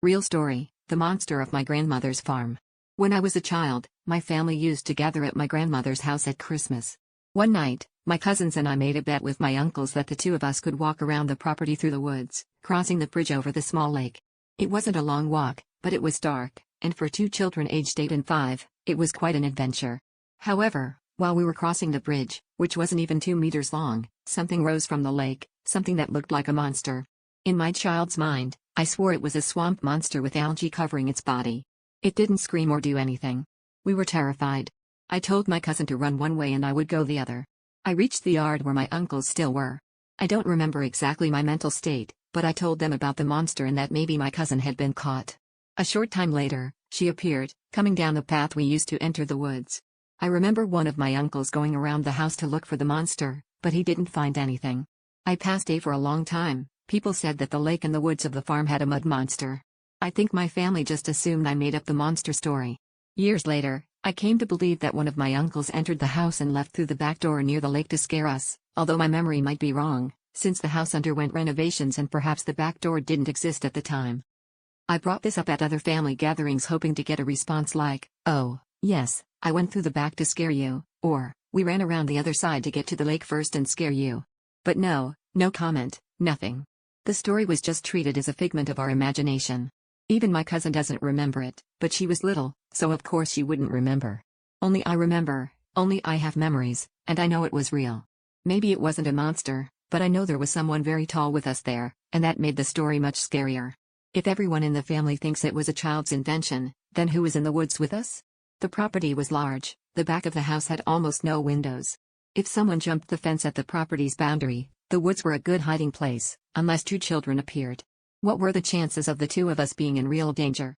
Real story, the monster of my grandmother's farm. When I was a child, my family used to gather at my grandmother's house at Christmas. One night, my cousins and I made a bet with my uncles that the two of us could walk around the property through the woods, crossing the bridge over the small lake. It wasn't a long walk, but it was dark, and for two children aged 8 and 5, it was quite an adventure. However, while we were crossing the bridge, which wasn't even 2 meters long, something rose from the lake, something that looked like a monster. In my child's mind, I swore it was a swamp monster with algae covering its body. It didn't scream or do anything. We were terrified. I told my cousin to run one way and I would go the other. I reached the yard where my uncles still were. I don't remember exactly my mental state, but I told them about the monster and that maybe my cousin had been caught. A short time later, she appeared, coming down the path we used to enter the woods. I remember one of my uncles going around the house to look for the monster, but he didn't find anything. I passed for a long time. People said that the lake and the woods of the farm had a mud monster. I think my family just assumed I made up the monster story. Years later, I came to believe that one of my uncles entered the house and left through the back door near the lake to scare us, although my memory might be wrong, since the house underwent renovations and perhaps the back door didn't exist at the time. I brought this up at other family gatherings hoping to get a response like, "Oh, yes, I went through the back to scare you," or, "We ran around the other side to get to the lake first and scare you." But no comment, nothing. The story was just treated as a figment of our imagination. Even my cousin doesn't remember it, but she was little, so of course she wouldn't remember. Only I remember, only I have memories, and I know it was real. Maybe it wasn't a monster, but I know there was someone very tall with us there, and that made the story much scarier. If everyone in the family thinks it was a child's invention, then who was in the woods with us? The property was large, the back of the house had almost no windows. If someone jumped the fence at the property's boundary, the woods were a good hiding place, unless two children appeared. What were the chances of the two of us being in real danger?